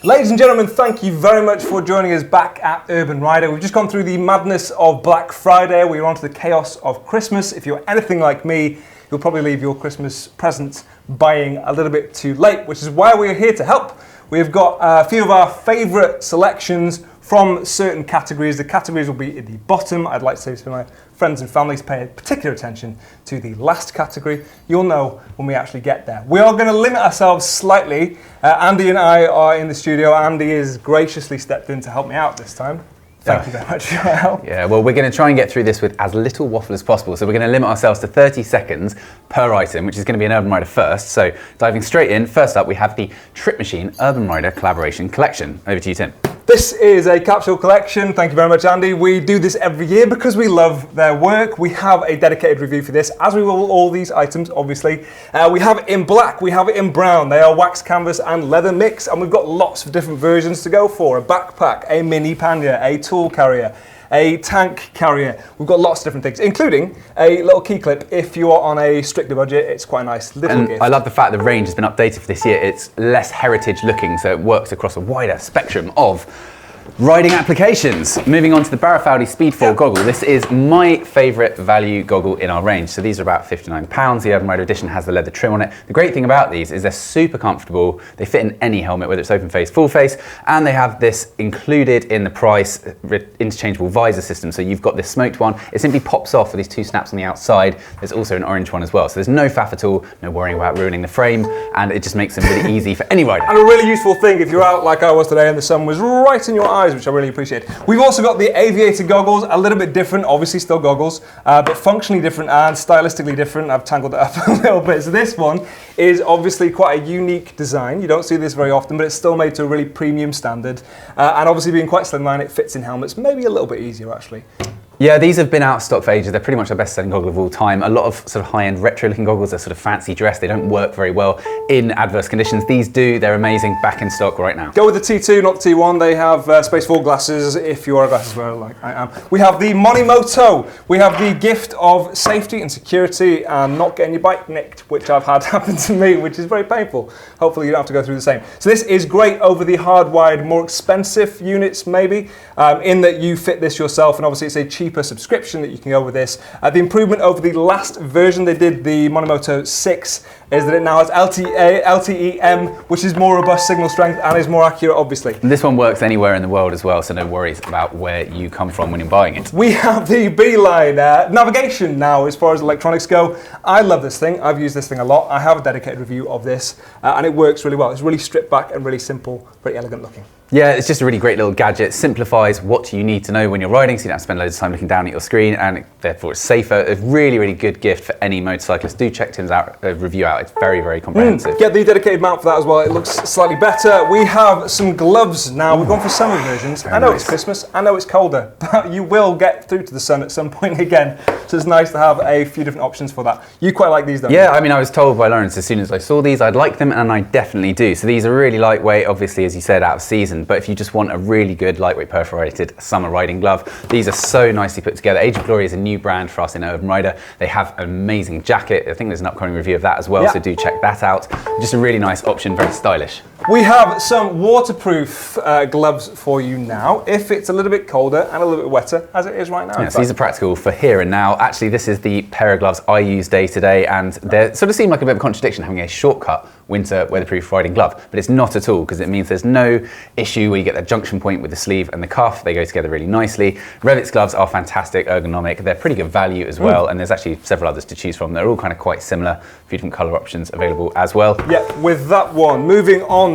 Ladies and gentlemen, thank you very much for joining us back at Urban Rider. We've just gone through the madness of Black Friday. We're on to the chaos of Christmas. If you're anything like me, you'll probably leave your Christmas presents buying a little bit too late, which is why we're here to help. We've got a few of our favourite selections from certain categories. The categories will be at the bottom. I'd like to say to my friends and families, pay particular attention to the last category. You'll know when we actually get there. We are going to limit ourselves slightly. Andy and I are in the studio. Andy has graciously stepped in to help me out this time. Thank you very much for your help. Yeah, well, we're going to try and get through this with as little waffle as possible. So we're going to limit ourselves to 30 seconds per item, which is going to be an Urban Rider first. So diving straight in, first up, we have the Trip Machine Urban Rider Collaboration Collection. Over to you, Tim. This is a capsule collection. Thank you very much, Andy. We do this every year because we love their work. We have a dedicated review for this, as we will all these items, obviously. We have it in black, we have it in brown. They are wax canvas and leather mix, and we've got lots of different versions to go for. A backpack, a mini pannier, a tool carrier, a tank carrier. We've got lots of different things, including a little key clip. If you are on a stricter budget, it's quite a nice little gift. I love the fact the range has been updated for this year. It's less heritage looking, so it works across a wider spectrum of riding applications. Moving on to the BARUFFALDI Speedfall goggle. This is my favourite value goggle in our range. So these are about £59. The Urban Rider Edition has the leather trim on it. The great thing about these is they're super comfortable. They fit in any helmet, whether it's open face, full face, and they have this included in the price interchangeable visor system. So you've got this smoked one. It simply pops off with these two snaps on the outside. There's also an orange one as well. So there's no faff at all, no worrying about ruining the frame, and it just makes them really easy for any rider. And a really useful thing if you're out like I was today and the sun was right in your eyes, which I really appreciate. We've also got the Aviator goggles, a little bit different, obviously still goggles, but functionally different and stylistically different. I've tangled it up a little bit. So this one is obviously quite a unique design. You don't see this very often, but it's still made to a really premium standard. And obviously being quite slimline, it fits in helmets, maybe a little bit easier actually. Yeah, these have been out of stock for ages. They're pretty much our best-selling goggle of all time. A lot of sort of high-end retro-looking goggles are sort of fancy dress. They don't work very well in adverse conditions. These do. They're amazing. Back in stock right now. Go with the T2, not the T1. They have Space4 glasses if you are a glasses wearer like I am. We have the MONIMOTO. We have the gift of safety and security and not getting your bike nicked, which I've had happen to me, which is very painful. Hopefully you don't have to go through the same. So this is great over the hardwired, more expensive units maybe, in that you fit this yourself, and obviously it's a cheaper subscription that you can go with this. The improvement over the last version they did, the MONIMOTO 6, is that it now has LTE-M, which is more robust signal strength and is more accurate, obviously. And this one works anywhere in the world as well, so no worries about where you come from when you're buying it. We have the BEELINE navigation now as far as electronics go. I love this thing. I've used this thing a lot. I have a dedicated review of this, and it works really well. It's really stripped back and really simple, pretty elegant looking. Yeah, it's just a really great little gadget. Simplifies what you need to know when you're riding, so you don't have to spend loads of time looking down at your screen, and therefore it's safer. A really, really good gift for any motorcyclist. Do check Tim's review out. It's very, very comprehensive. Get the dedicated mount for that as well. It looks slightly better. We have some gloves now. We've gone for summer versions. I know it's Christmas. I know it's colder, but you will get through to the sun at some point again. So it's nice to have a few different options for that. You quite like these, don't you? Yeah, I mean, I was told by Lawrence as soon as I saw these, I'd like them, and I definitely do. So these are really lightweight, obviously, as you said, out of season. But if you just want a really good lightweight perforated summer riding glove, these are so nicely put together. Age of Glory is a new brand for us in Urban Rider. They have an amazing jacket. I think there's an upcoming review of that as well, so do check that out. Just a really nice option, very stylish. We have some waterproof gloves for you now, if it's a little bit colder and a little bit wetter, as it is right now. Yes, these are practical for here and now. Actually, this is the pair of gloves I use day to day, and they sort of seem like a bit of a contradiction having a shortcut winter weatherproof riding glove, but it's not at all, because it means there's no issue where you get that junction point with the sleeve and the cuff. They go together really nicely. REVIT's gloves are fantastic, ergonomic. They're pretty good value as well, and there's actually several others to choose from. They're all kind of quite similar. A few different colour options available as well. Yeah, with that one. Moving on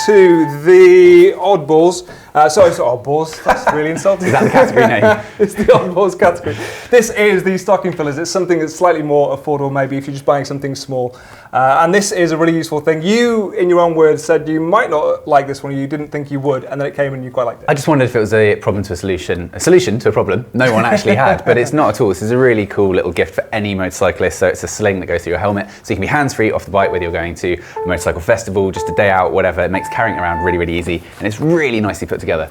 to the oddballs. Sorry, oddballs. That's really insulting. Is that the category name? It's the oddballs category. This is the stocking fillers. It's something that's slightly more affordable, maybe, if you're just buying something small. And this is a really useful thing. You, in your own words, said you might not like this one, or you didn't think you would, and then it came and you quite liked it. I just wondered if it was a problem to a solution to a problem no one actually had, but it's not at all. This is a really cool little gift for any motorcyclist. So it's a sling that goes through your helmet, so you can be hands-free off the bike, whether you're going to a motorcycle festival, just a day out, whatever. It makes carrying it around really, really easy, and it's really nicely put together.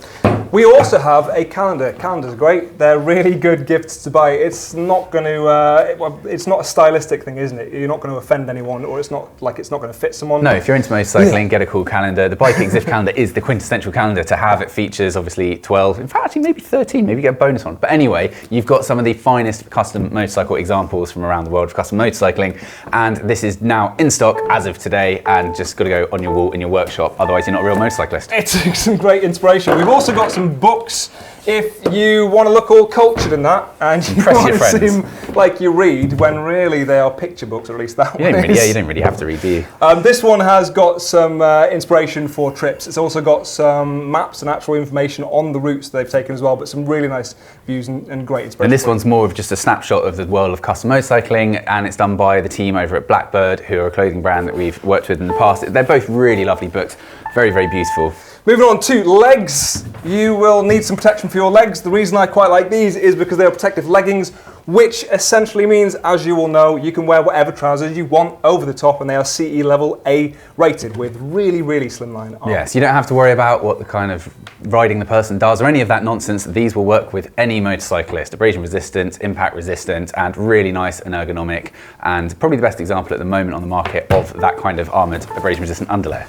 We also have a calendar. Calendars are great. They're really good gifts to buy. It's not going to, it's not a stylistic thing, isn't it? You're not going to offend anyone, or it's not going to fit someone. No, if you're into motorcycling, get a cool calendar. The Bike EXIF calendar is the quintessential calendar to have. It features obviously 12, in fact, actually maybe 13, maybe you get a bonus on. But anyway, you've got some of the finest custom motorcycle examples from around the world of custom motorcycling, and this is now in stock as of today, and just got to go on your wall in your workshop. Otherwise, you're not a real motorcyclist. It's some great inspiration. We've also got some books if you want to look all cultured in that, and you want to seem like you read when really they are picture books, or at least that one is. Yeah, you don't really have to read, do you? This one has got some inspiration for trips. It's also got some maps and actual information on the routes they've taken as well, but some really nice views and great inspiration. And this one's more of just a snapshot of the world of custom motorcycling, and it's done by the team over at Blackbird, who are a clothing brand that we've worked with in the past. They're both really lovely books, very, very beautiful. Moving on to legs. You will need some protection for your legs. The reason I quite like these is because they are protective leggings, which essentially means, as you will know, you can wear whatever trousers you want over the top, and they are CE level A rated with really, really slimline arms. Yes, you don't have to worry about what the kind of riding the person does or any of that nonsense. These will work with any motorcyclist. Abrasion resistant, impact resistant, and really nice and ergonomic, and probably the best example at the moment on the market of that kind of armoured abrasion resistant underlayer.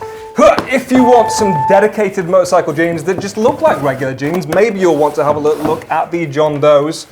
If you want some dedicated motorcycle jeans that just look like regular jeans, maybe you'll want to have a look at the John Does.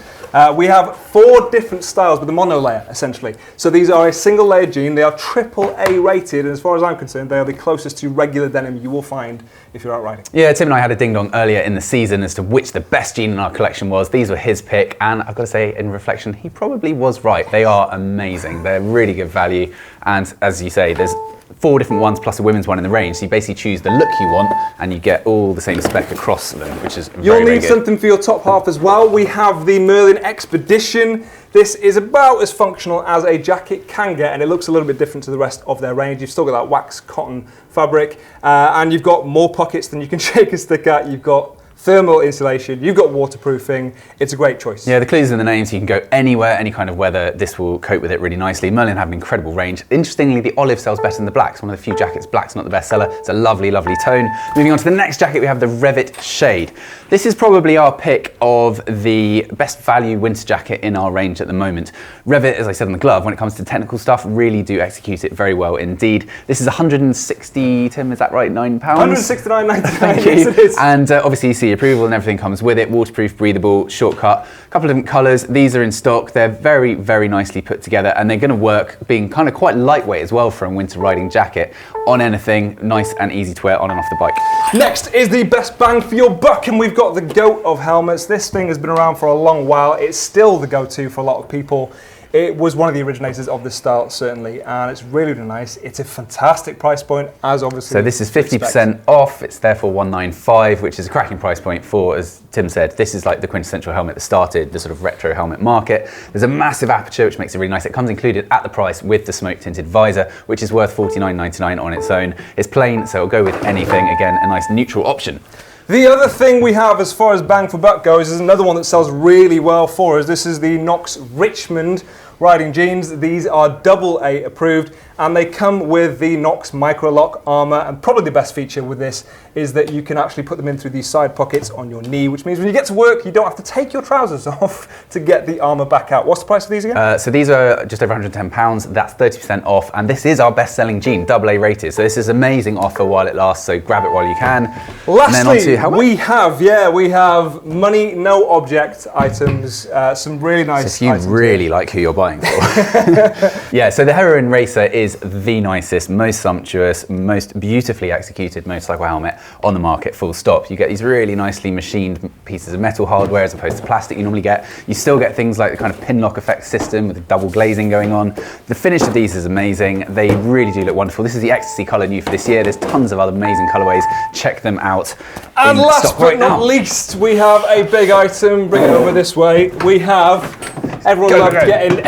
We have 4 different styles with the monolayer, essentially. So these are a single layer jean. They are AAA rated, and as far as I'm concerned, they are the closest to regular denim you will find if you're out riding. Yeah, Tim and I had a ding-dong earlier in the season as to which the best jean in our collection was. These were his pick, and I've got to say, in reflection, he probably was right. They are amazing. They're really good value, and as you say, there's 4 different ones plus a women's one in the range, so you basically choose the look you want and you get all the same spec across them, which is very, You'll very need good. something for your top half as well. We have the Merlin Expedition. This is about as functional as a jacket can get, and it looks a little bit different to the rest of their range. You've still got that wax cotton fabric, and you've got more pockets than you can shake a stick at. You've got thermal insulation, you've got waterproofing. It's a great choice. Yeah, the clues in the name, so you can go anywhere, any kind of weather. This will cope with it really nicely. Merlin have an incredible range. Interestingly, the olive sells better than the black. It's one of the few jackets. Black's not the best seller. It's a lovely, lovely tone. Moving on to the next jacket, we have the REVIT shade. This is probably our pick of the best value winter jacket in our range at the moment. REVIT, as I said on the glove, when it comes to technical stuff, really do execute it very well indeed. This is 160, Tim, is that right? £9? 169.99. Thank you. Yes, it is. And obviously you see approval and everything comes with it. Waterproof, breathable, shortcut. A couple of different colours. These are in stock. They're very, very nicely put together, and they're going to work being kind of quite lightweight as well for a winter riding jacket on anything. Nice and easy to wear on and off the bike. Next is the best bang for your buck, and we've got the GOAT of helmets. This thing has been around for a long while. It's still the go-to for a lot of people. It was one of the originators of this style, certainly, and it's really, really nice. It's a fantastic price point, as obviously. So this is 50% off. It's therefore $195, which is a cracking price point for, as Tim said, this is like the quintessential helmet that started the sort of retro helmet market. There's a massive aperture, which makes it really nice. It comes included at the price with the smoke tinted visor, which is worth $49.99 on its own. It's plain, so it'll go with anything. Again, a nice neutral option. The other thing we have as far as bang for buck goes is another one that sells really well for us. This is the KNOX Richmond riding jeans. These are AA approved, and they come with the KNOX Micro Lock armor, and probably the best feature with this is that you can actually put them in through these side pockets on your knee, which means when you get to work, you don't have to take your trousers off to get the armor back out. What's the price of these again? So these are just over £110. That's 30% off, and this is our best-selling jean, AA rated. So this is an amazing offer while it lasts, so grab it while you can. Lastly, we have money, no object items, some really nice so if items you really like who you're buying for. Yeah, so the Heroine Racer is the nicest, most sumptuous, most beautifully executed motorcycle helmet on the market, full stop. You get these really nicely machined pieces of metal hardware as opposed to plastic you normally get. You still get things like the kind of pin lock effect system with the double glazing going on. The finish of these is amazing. They really do look wonderful. This is the XTASY colour new for this year. There's tons of other amazing colourways. Check them out. And last but not least, we have a big item. Bring it over this way. We have, everyone loves getting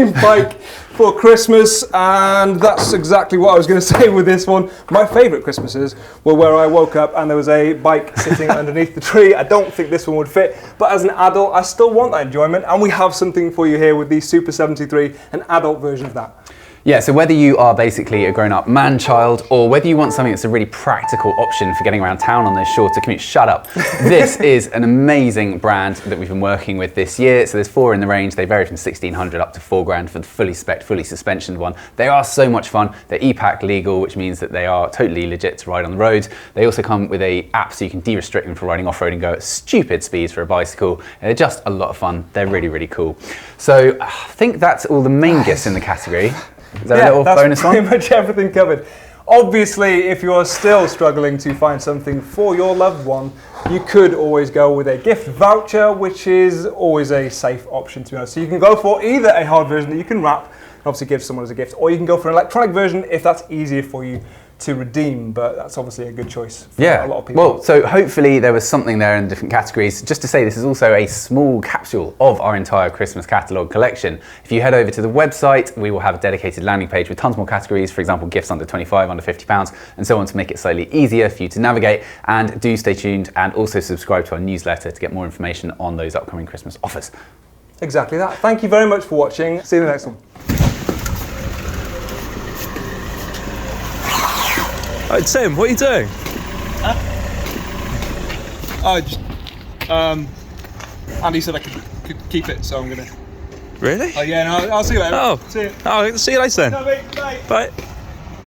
a bike for Christmas, and that's exactly what I was going to say with this one. My favourite Christmases were where I woke up and there was a bike sitting underneath the tree. I don't think this one would fit, but as an adult, I still want that enjoyment, and we have something for you here with the Super 73, an adult version of that. Yeah, so whether you are basically a grown-up man-child or whether you want something that's a really practical option for getting around town on those shorter commutes, shut up. This is an amazing brand that we've been working with this year. So there's 4 in the range. They vary from 1,600 up to 4 grand for the fully spec'd, fully suspensioned one. They are so much fun. They're EPAC legal, which means that they are totally legit to ride on the road. They also come with a app so you can de-restrict them for riding off-road and go at stupid speeds for a bicycle. They're just a lot of fun. They're really, really cool. So I think that's all the main gifts in the category. Is that a little bonus one? Pretty much everything covered. Obviously, if you are still struggling to find something for your loved one, you could always go with a gift voucher, which is always a safe option, to be honest. So you can go for either a hard version that you can wrap and obviously give someone as a gift, or you can go for an electronic version if that's easier for you to redeem, but that's obviously a good choice for a lot of people. Well, so hopefully there was something there in different categories. Just to say, this is also a small capsule of our entire Christmas catalogue collection. If you head over to the website, we will have a dedicated landing page with tons more categories, for example, gifts under 25, under £50, and so on, to make it slightly easier for you to navigate. And do stay tuned and also subscribe to our newsletter to get more information on those upcoming Christmas offers. Exactly that. Thank you very much for watching. See you in the next one. Oh, Tim, what are you doing? Oh, just, Andy said I could keep it, so I'm gonna. Really? Oh yeah, no, I'll see you later. Oh, See you. Oh, see you later then. No, mate, bye. Bye.